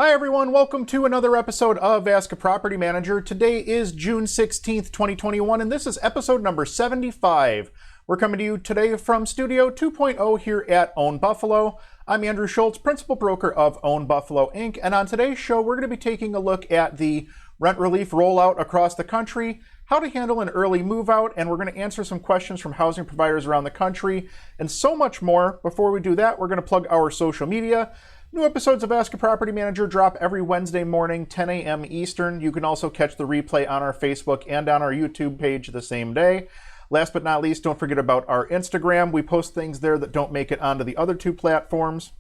Hi everyone, welcome to another episode of Ask a Property Manager. Today is June 16th, 2021, and this is episode number 75. We're coming to you today from Studio 2.0 here at Own Buffalo. I'm Andrew Schultz, Principal Broker of Own Buffalo, Inc., and on today's show, we're going to be taking a look at the rent relief rollout across the country, how to handle an early move out, and we're going to answer some questions from housing providers around the country, and so much more. Before we do that, we're going to plug our social media. New episodes of Ask a Property Manager drop every Wednesday morning, 10 a.m. Eastern. You can also catch the replay on our Facebook and on our YouTube page the same day. Last but not least, don't forget about our Instagram. We post things there that don't make it onto the other two platforms.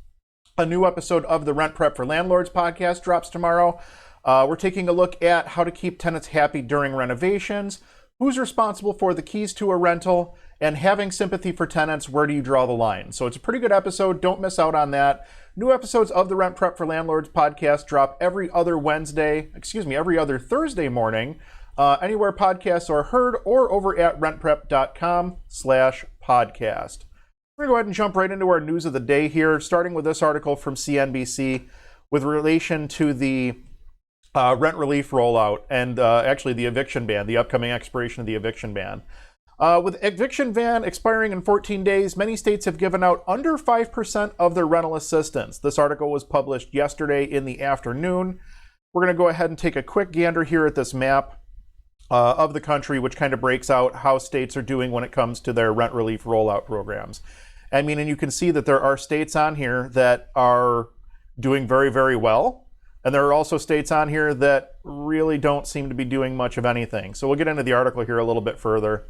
A new episode of the Rent Prep for Landlords podcast drops tomorrow. We're taking a look at how to keep tenants happy during renovations, who's responsible for the keys to a rental, and having sympathy for tenants, where do you draw the line? So it's a pretty good episode. Don't miss out on that. New episodes of the Rent Prep for Landlords podcast drop every other Thursday morning, anywhere podcasts are heard or over at rentprep.com/podcast. We're going to go ahead and jump right into our news of the day here, starting with this article from CNBC with relation to the rent relief rollout and actually the eviction ban, the upcoming expiration of the eviction ban. With eviction ban expiring in 14 days, many states have given out under 5% of their rental assistance. This article was published yesterday in the afternoon. We're going to go ahead and take a quick gander here at this map of the country, which kind of breaks out how states are doing when it comes to their rent relief rollout programs. I mean, and you can see that there are states on here that are doing very, very well. And there are also states on here that really don't seem to be doing much of anything. So we'll get into the article here a little bit further.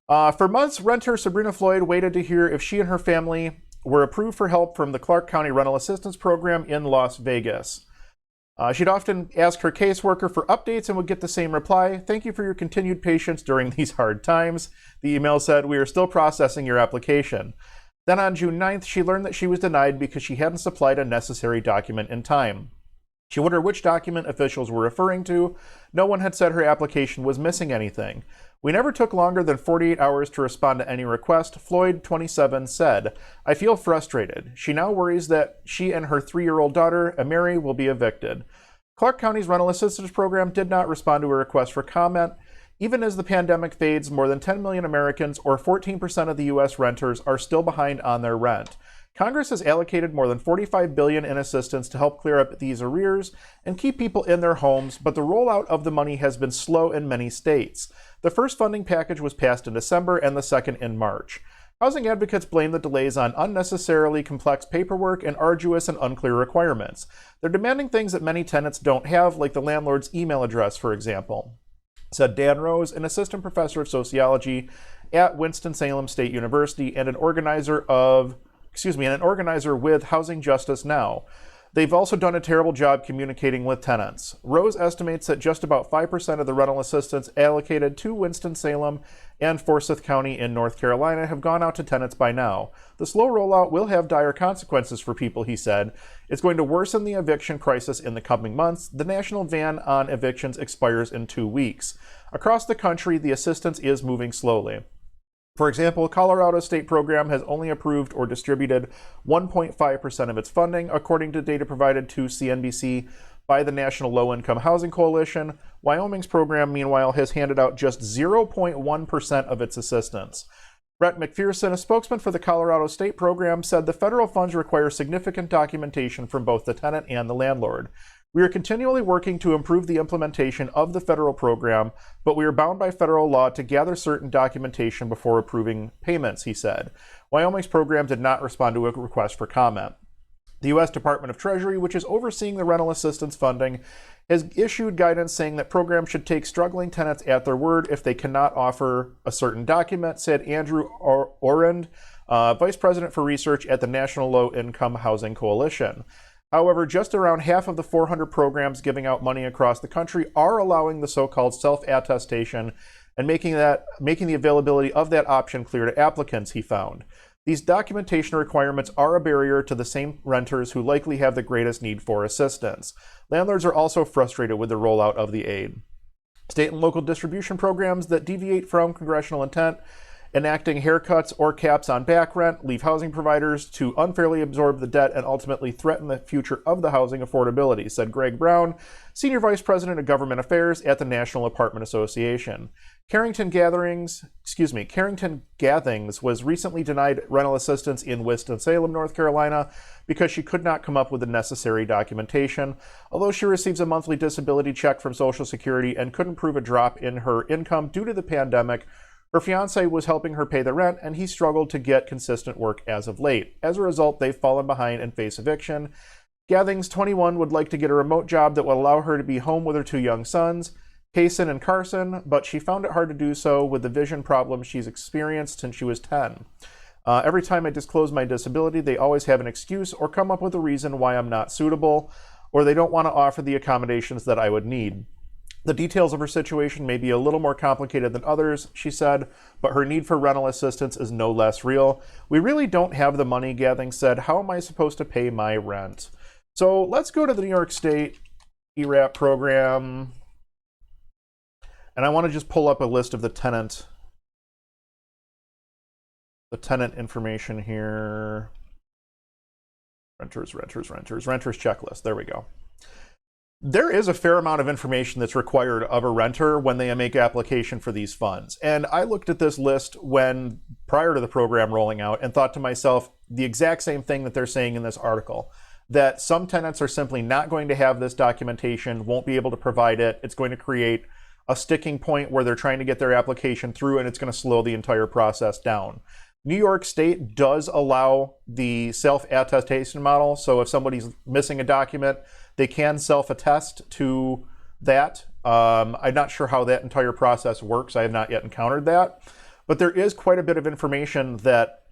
For months, renter Sabrina Floyd waited to hear if she and her family were approved for help from the Clark County Rental Assistance Program in Las Vegas. She'd often ask her caseworker for updates and would get the same reply: "Thank you for your continued patience during these hard times." The email said, "We are still processing your application." Then on June 9th, she learned that she was denied because she hadn't supplied a necessary document in time. She wondered which document officials were referring to. No one had said her application was missing anything. "We never took longer than 48 hours to respond to any request," Floyd, 27, said. "I feel frustrated." She now worries that she and her 3-year-old daughter, Amiri, will be evicted. Clark County's rental assistance program did not respond to a request for comment. Even as the pandemic fades, more than 10 million Americans, or 14% of the U.S. renters, are still behind on their rent. Congress has allocated more than $45 billion in assistance to help clear up these arrears and keep people in their homes, but the rollout of the money has been slow in many states. The first funding package was passed in December and the second in March. Housing advocates blame the delays on unnecessarily complex paperwork and arduous and unclear requirements. They're demanding things that many tenants don't have, like the landlord's email address, for example, said Dan Rose, an assistant professor of sociology at Winston-Salem State University and an organizer with Housing Justice Now. They've also done a terrible job communicating with tenants. Rose estimates that just about 5% of the rental assistance allocated to Winston-Salem and Forsyth County in North Carolina have gone out to tenants by now. The slow rollout will have dire consequences for people, he said. It's going to worsen the eviction crisis in the coming months. The national ban on evictions expires in 2 weeks. Across the country, the assistance is moving slowly. For example, Colorado State Program has only approved or distributed 1.5% of its funding, according to data provided to CNBC by the National Low Income Housing Coalition. Wyoming's program, meanwhile, has handed out just 0.1% of its assistance. Brett McPherson, a spokesman for the Colorado State Program, said the federal funds require significant documentation from both the tenant and the landlord. "We are continually working to improve the implementation of the federal program, but we are bound by federal law to gather certain documentation before approving payments," he said. Wyoming's program did not respond to a request for comment. The U.S. Department of Treasury, which is overseeing the rental assistance funding, has issued guidance saying that programs should take struggling tenants at their word if they cannot offer a certain document, said Andrew Orend, Vice President for Research at the National Low Income Housing Coalition. However, just around half of the 400 programs giving out money across the country are allowing the so-called self-attestation and making the availability of that option clear to applicants, he found. These documentation requirements are a barrier to the same renters who likely have the greatest need for assistance. Landlords are also frustrated with the rollout of the aid. State and local distribution programs that deviate from congressional intent enacting haircuts or caps on back rent, leave housing providers to unfairly absorb the debt and ultimately threaten the future of the housing affordability, said Greg Brown, Senior Vice President of Government Affairs at the National Apartment Association. Carrington Gathings was recently denied rental assistance in Winston-Salem, North Carolina, because she could not come up with the necessary documentation. Although she receives a monthly disability check from Social Security and couldn't prove a drop in her income due to the pandemic, her fiance was helping her pay the rent, and he struggled to get consistent work as of late. As a result, they've fallen behind and face eviction. Gathings, 21, would like to get a remote job that would allow her to be home with her 2 young sons, Payson and Carson, but she found it hard to do so with the vision problems she's experienced since she was 10. Every time I disclose my disability, they always have an excuse or come up with a reason why I'm not suitable, or they don't want to offer the accommodations that I would need. The details of her situation may be a little more complicated than others, she said, but her need for rental assistance is no less real. We really don't have the money, Gathings said. How am I supposed to pay my rent? So let's go to the New York State ERAP program. And I want to just pull up a list of the tenant information here. Renters checklist. There we go. There is a fair amount of information that's required of a renter when they make application for these funds. And I looked at this list prior to the program rolling out and thought to myself the exact same thing that they're saying in this article, that some tenants are simply not going to have this documentation, won't be able to provide it. It's going to create a sticking point where they're trying to get their application through, and it's going to slow the entire process down. New York State does allow the self-attestation model, so if somebody's missing a document, they can self-attest to that. I'm not sure how that entire process works. I have not yet encountered that. But there is quite a bit of information that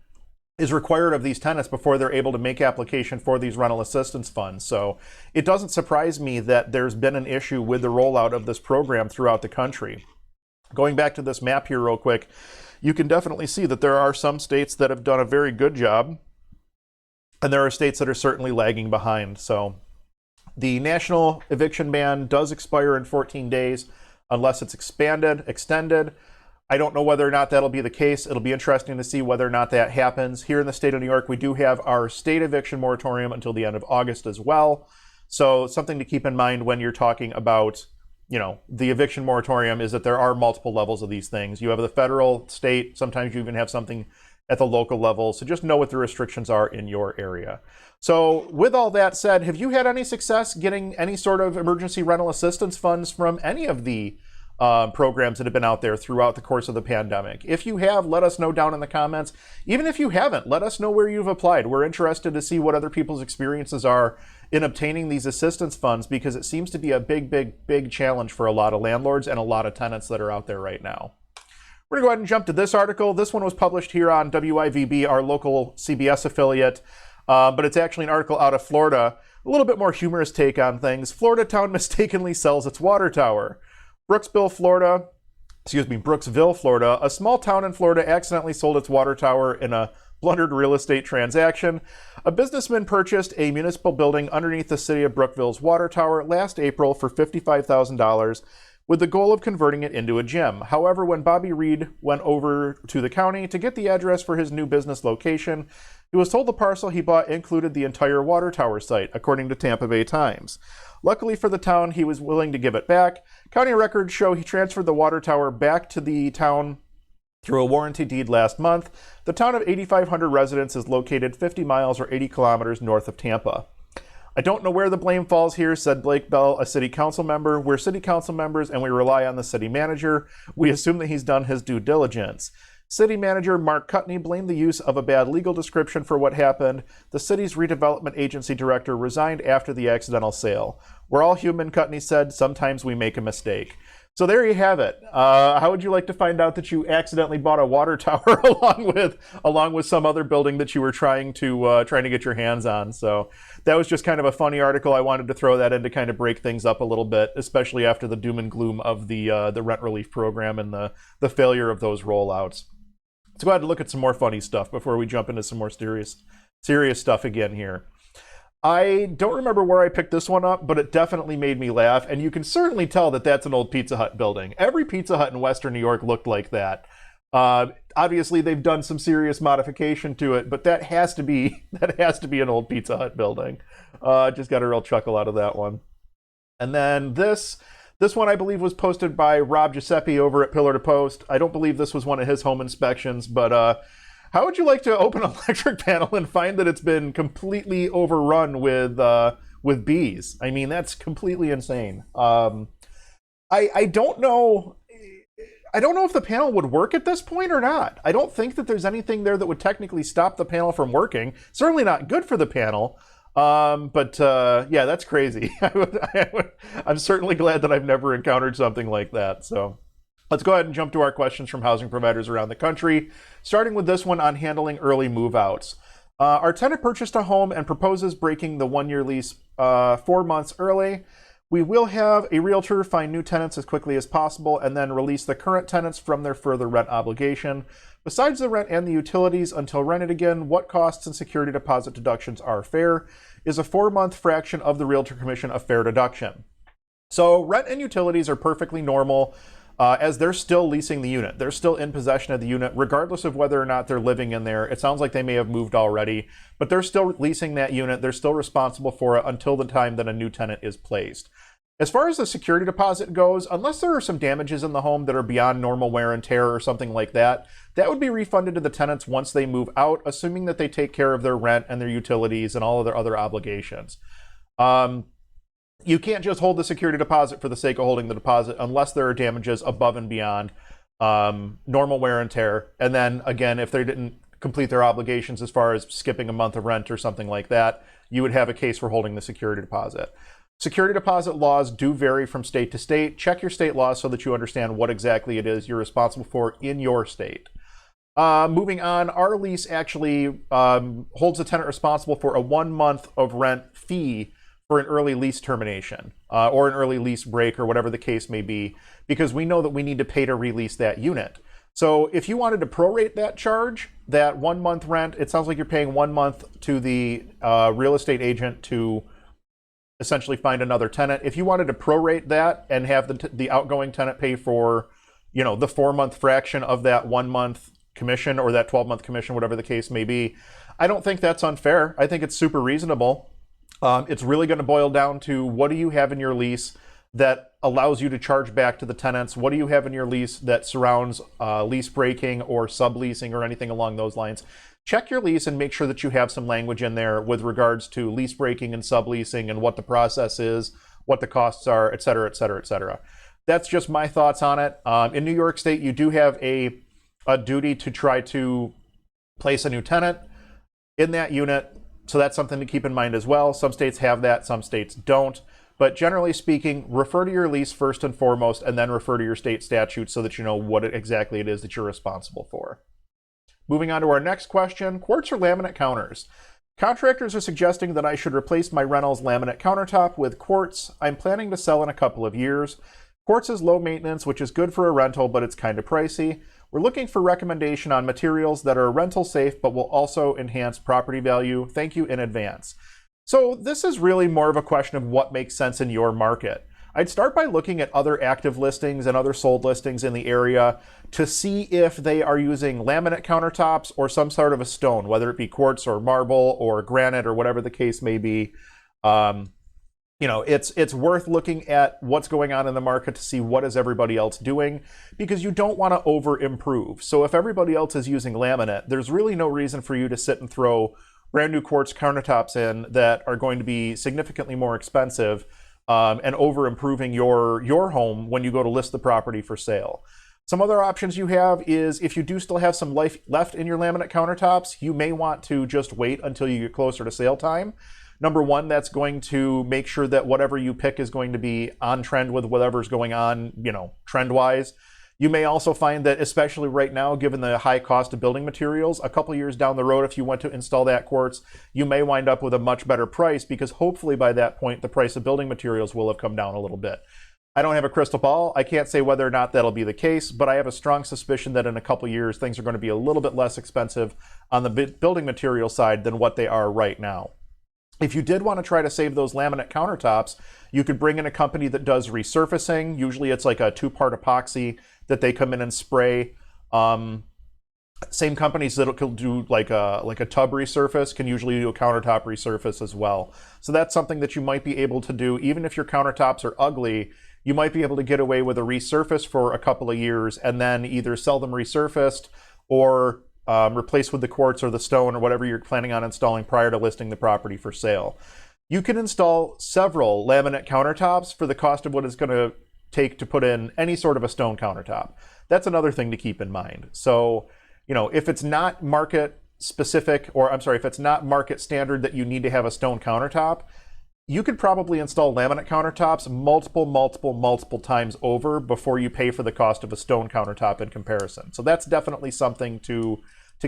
is required of these tenants before they're able to make application for these rental assistance funds. So it doesn't surprise me that there's been an issue with the rollout of this program throughout the country. Going back to this map here real quick, you can definitely see that there are some states that have done a very good job, and there are states that are certainly lagging behind. So the national eviction ban does expire in 14 days unless it's extended. I don't know whether or not that'll be the case. It'll be interesting to see whether or not that happens. Here in the state of New York, we do have our state eviction moratorium until the end of August as well. So something to keep in mind when you're talking about, the eviction moratorium is that there are multiple levels of these things. You have the federal, state, sometimes you even have something at the local level. So just know what the restrictions are in your area. So with all that said, have you had any success getting any sort of emergency rental assistance funds from any of the programs that have been out there throughout the course of the pandemic? If you have, let us know down in the comments. Even if you haven't, let us know where you've applied. We're interested to see what other people's experiences are in obtaining these assistance funds, because it seems to be a big challenge for a lot of landlords and a lot of tenants that are out there right now. We're gonna go ahead and jump to this article. This one was published here on WIVB, our local CBS affiliate, but it's actually an article out of Florida. A little bit more humorous take on things. Florida town mistakenly sells its water tower. Brooksville, Florida, a small town in Florida accidentally sold its water tower in a blundered real estate transaction. A businessman purchased a municipal building underneath the city of Brookville's water tower last April for $55,000 with the goal of converting it into a gym. However, when Bobby Reed went over to the county to get the address for his new business location, he was told the parcel he bought included the entire water tower site, according to Tampa Bay Times. Luckily for the town, he was willing to give it back. County records show he transferred the water tower back to the town through a warranty deed last month. The town of 8,500 residents is located 50 miles or 80 kilometers north of Tampa. I don't know where the blame falls here, said Blake Bell, a city council member. We're city council members and we rely on the city manager. We assume that he's done his due diligence. City manager Mark Cutney blamed the use of a bad legal description for what happened. The city's redevelopment agency director resigned after the accidental sale. We're all human, Cutney said. Sometimes we make a mistake. So there you have it. How would you like to find out that you accidentally bought a water tower along with some other building that you were trying to get your hands on? So that was just kind of a funny article. I wanted to throw that in to kind of break things up a little bit, especially after the doom and gloom of the rent relief program and the failure of those rollouts. Let's go ahead and look at some more funny stuff before we jump into some more serious stuff again here. I don't remember where I picked this one up, but it definitely made me laugh, and you can certainly tell that that's an old Pizza Hut building. Every Pizza Hut in Western New York looked like that. Obviously, they've done some serious modification to it, but that has to be an old Pizza Hut building. Just got a real chuckle out of that one. And then this one I believe was posted by Rob Giuseppe over at Pillar to Post. I don't believe this was one of his home inspections, but how would you like to open an electric panel and find that it's been completely overrun with bees? I mean, that's completely insane. I don't know. I don't know if the panel would work at this point or not. I don't think that there's anything there that would technically stop the panel from working. Certainly not good for the panel. But yeah, that's crazy. I'm certainly glad that I've never encountered something like that. So let's go ahead and jump to our questions from housing providers around the country, starting with this one on handling early move-outs. Our tenant purchased a home and proposes breaking the 1-year lease 4 months early. We will have a realtor find new tenants as quickly as possible and then release the current tenants from their further rent obligation. Besides the rent and the utilities until rented again, what costs and security deposit deductions are fair? Is a 4-month fraction of the realtor commission a fair deduction? So rent and utilities are perfectly normal as they're still leasing the unit. They're still in possession of the unit, regardless of whether or not they're living in there. It sounds like they may have moved already, but they're still leasing that unit. They're still responsible for it until the time that a new tenant is placed. As far as the security deposit goes, unless there are some damages in the home that are beyond normal wear and tear or something like that, that would be refunded to the tenants once they move out, assuming that they take care of their rent and their utilities and all of their other obligations. You can't just hold the security deposit for the sake of holding the deposit unless there are damages above and beyond normal wear and tear. And then again, if they didn't complete their obligations as far as skipping a month of rent or something like that, you would have a case for holding the security deposit. Security deposit laws do vary from state to state. Check your state laws so that you understand what exactly it is you're responsible for in your state. Moving on, our lease actually holds the tenant responsible for a 1 month of rent fee for an early lease termination or an early lease break or whatever the case may be, because we know that we need to pay to release that unit. So if you wanted to prorate that charge, that 1 month rent, it sounds like you're paying 1 month to the real estate agent to essentially find another tenant. If you wanted to prorate that and have the outgoing tenant pay for, the 4 month fraction of that 1 month commission or that 12-month commission, whatever the case may be, I don't think that's unfair. I think it's super reasonable. It's really going to boil down to what do you have in your lease that allows you to charge back to the tenants? What do you have in your lease that surrounds lease breaking or subleasing or anything along those lines? Check your lease and make sure that you have some language in there with regards to lease breaking and subleasing and what the process is, what the costs are, et cetera, et cetera, et cetera. That's just my thoughts on it. In New York State, you do have a duty to try to place a new tenant in that unit. So that's something to keep in mind as well. Some states have that, some states don't. But generally speaking, refer to your lease first and foremost, and then refer to your state statute so that you know what exactly it is that you're responsible for. Moving on to our next question, quartz or laminate counters? Contractors are suggesting that I should replace my rental's laminate countertop with quartz. I'm planning to sell in a couple of years. Quartz is low maintenance, which is good for a rental, but it's kind of pricey. We're looking for recommendation on materials that are rental safe, but will also enhance property value. Thank you in advance. So this is really more of a question of what makes sense in your market. I'd start by looking at other active listings and other sold listings in the area to see if they are using laminate countertops or some sort of a stone, whether it be quartz or marble or granite or whatever the case may be. It's worth looking at what's going on in the market to see what is everybody else doing, because you don't want to over improve. So if everybody else is using laminate, there's really no reason for you to sit and throw brand new quartz countertops in that are going to be significantly more expensive and over improving your home when you go to list the property for sale. Some other options you have is if you do still have some life left in your laminate countertops, you may want to just wait until you get closer to sale time. Number one, that's going to make sure that whatever you pick is going to be on trend with whatever's going on, trend-wise. You may also find that, especially right now, given the high cost of building materials, a couple years down the road, if you went to install that quartz, you may wind up with a much better price because hopefully by that point, the price of building materials will have come down a little bit. I don't have a crystal ball. I can't say whether or not that'll be the case, but I have a strong suspicion that in a couple years, things are going to be a little bit less expensive on the building material side than what they are right now. If you did want to try to save those laminate countertops, you could bring in a company that does resurfacing. Usually it's like a 2-part epoxy that they come in and spray Same companies that can do like a tub resurface can usually do a countertop resurface as well. So that's something that you might be able to do. Even if your countertops are ugly, you might be able to get away with a resurface for a couple of years and then either sell them resurfaced or replace with the quartz or the stone or whatever you're planning on installing prior to listing the property for sale. You can install several laminate countertops for the cost of what it's going to take to put in any sort of a stone countertop. That's another thing to keep in mind. So, if it's not market specific, or I'm sorry, if it's not market standard that you need to have a stone countertop, you could probably install laminate countertops multiple times over before you pay for the cost of a stone countertop in comparison. So that's definitely something to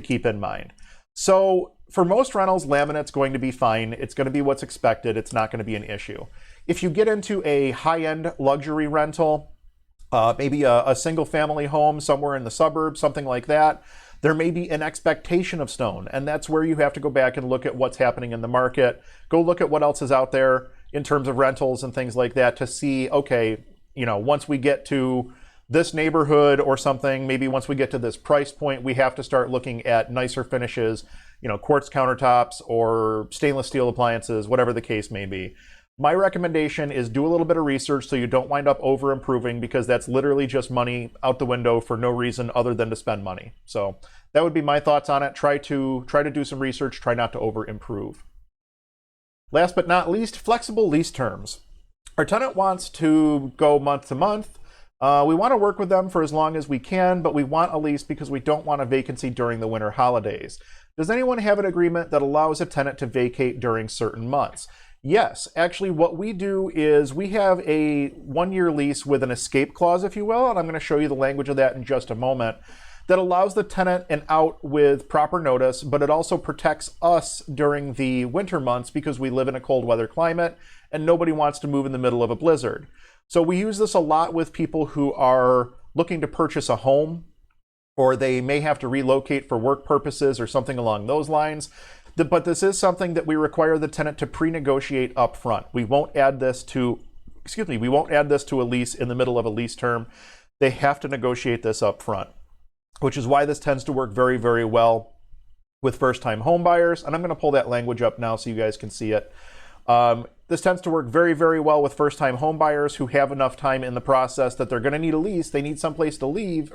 keep in mind. So for most rentals, laminate's going to be fine. It's going to be what's expected. It's not going to be an issue. If you get into a high-end luxury rental, maybe a single family home somewhere in the suburbs, something like that, there may be an expectation of stone, and that's where you have to go back and look at what's happening in the market. Go look at what else is out there in terms of rentals and things like that to see, okay, once we get to this neighborhood or something, maybe once we get to this price point, we have to start looking at nicer finishes, quartz countertops or stainless steel appliances, whatever the case may be. My recommendation is do a little bit of research so you don't wind up over improving, because that's literally just money out the window for no reason other than to spend money. So that would be my thoughts on it. Try to do some research, try not to over improve. Last but not least, flexible lease terms. Our tenant wants to go month to month. We want to work with them for as long as we can, but we want a lease because we don't want a vacancy during the winter holidays. Does anyone have an agreement that allows a tenant to vacate during certain months? Yes, actually what we do is we have a 1-year lease with an escape clause, if you will, and I'm going to show you the language of that in just a moment, that allows the tenant an out with proper notice, but it also protects us during the winter months because we live in a cold weather climate and nobody wants to move in the middle of a blizzard. So we use this a lot with people who are looking to purchase a home, or they may have to relocate for work purposes or something along those lines. But this is something that we require the tenant to pre-negotiate up front. We won't add this to a lease in the middle of a lease term. They have to negotiate this up front, which is why this tends to work very, very well with first-time home buyers. And I'm going to pull that language up now so you guys can see it. This tends to work very, very well with first-time home buyers who have enough time in the process that they're going to need a lease. They need someplace to live,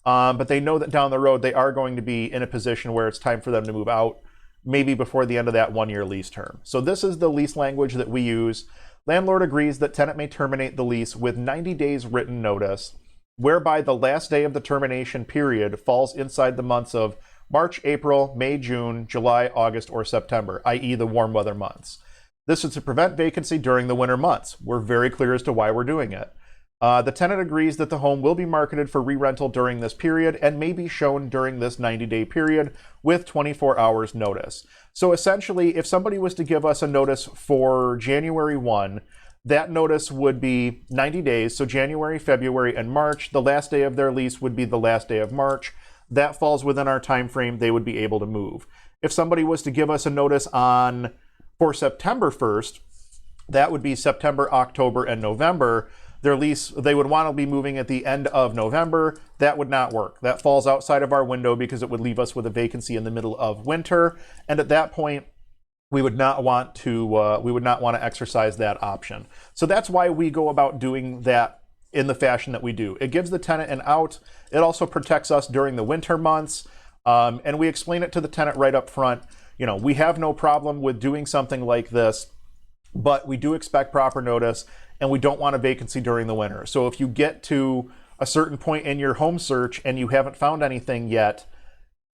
but they know that down the road they are going to be in a position where it's time for them to move out, maybe before the end of that 1-year lease term. So this is the lease language that we use. Landlord agrees that tenant may terminate the lease with 90 days written notice, whereby the last day of the termination period falls inside the months of March, April, May, June, July, August, or September, i.e. the warm weather months. This is to prevent vacancy during the winter months. We're very clear as to why we're doing it. The tenant agrees that the home will be marketed for re-rental during this period and may be shown during this 90-day period with 24 hours notice. So essentially, if somebody was to give us a notice for January 1, that notice would be 90 days, so January, February, and March. The last day of their lease would be the last day of March. That falls within our time frame. They would be able to move. If somebody was to give us a notice for September 1st, that would be September, October, and November. Their lease, they would want to be moving at the end of November. That would not work. That falls outside of our window because it would leave us with a vacancy in the middle of winter. And at that point, we would not want to exercise that option. So that's why we go about doing that in the fashion that we do. It gives the tenant an out. It also protects us during the winter months. And we explain it to the tenant right up front. We have no problem with doing something like this, but we do expect proper notice, and we don't want a vacancy during the winter. So if you get to a certain point in your home search and you haven't found anything yet,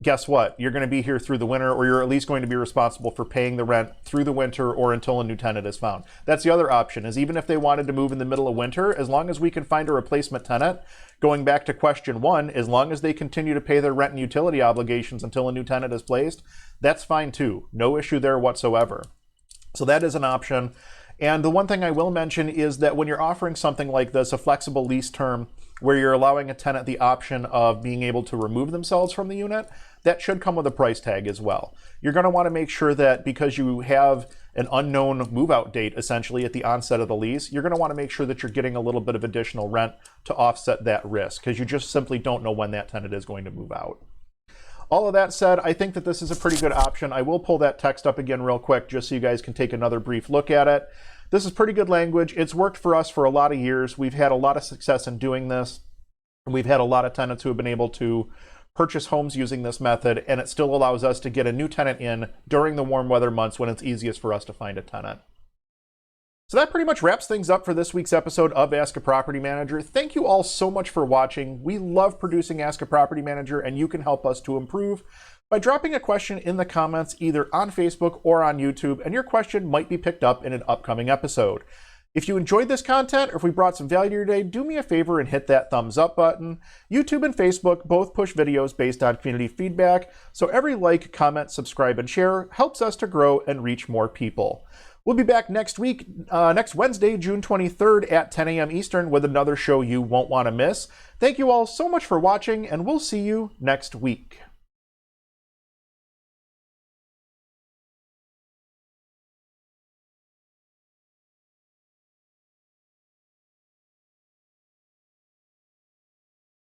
guess what? You're going to be here through the winter, or you're at least going to be responsible for paying the rent through the winter or until a new tenant is found. That's the other option, is even if they wanted to move in the middle of winter, as long as we can find a replacement tenant, going back to question 1, as long as they continue to pay their rent and utility obligations until a new tenant is placed, that's fine too. No issue there whatsoever. So that is an option. And the one thing I will mention is that when you're offering something like this, a flexible lease term, where you're allowing a tenant the option of being able to remove themselves from the unit, that should come with a price tag as well. You're going to want to make sure that because you have an unknown move-out date essentially at the onset of the lease, you're going to want to make sure that you're getting a little bit of additional rent to offset that risk, because you just simply don't know when that tenant is going to move out. All of that said, I think that this is a pretty good option. I will pull that text up again real quick just so you guys can take another brief look at it. This is pretty good language. It's worked for us for a lot of years. We've had a lot of success in doing this. We've had a lot of tenants who have been able to purchase homes using this method, and it still allows us to get a new tenant in during the warm weather months when it's easiest for us to find a tenant. So that pretty much wraps things up for this week's episode of Ask a Property Manager. Thank you all so much for watching. We love producing Ask a Property Manager, and you can help us to improve by dropping a question in the comments either on Facebook or on YouTube, and your question might be picked up in an upcoming episode. If you enjoyed this content, or if we brought some value today, do me a favor and hit that thumbs up button. YouTube and Facebook both push videos based on community feedback, so every like, comment, subscribe, and share helps us to grow and reach more people. We'll be back next week, next Wednesday, June 23rd at 10 a.m. Eastern with another show you won't want to miss. Thank you all so much for watching, and we'll see you next week.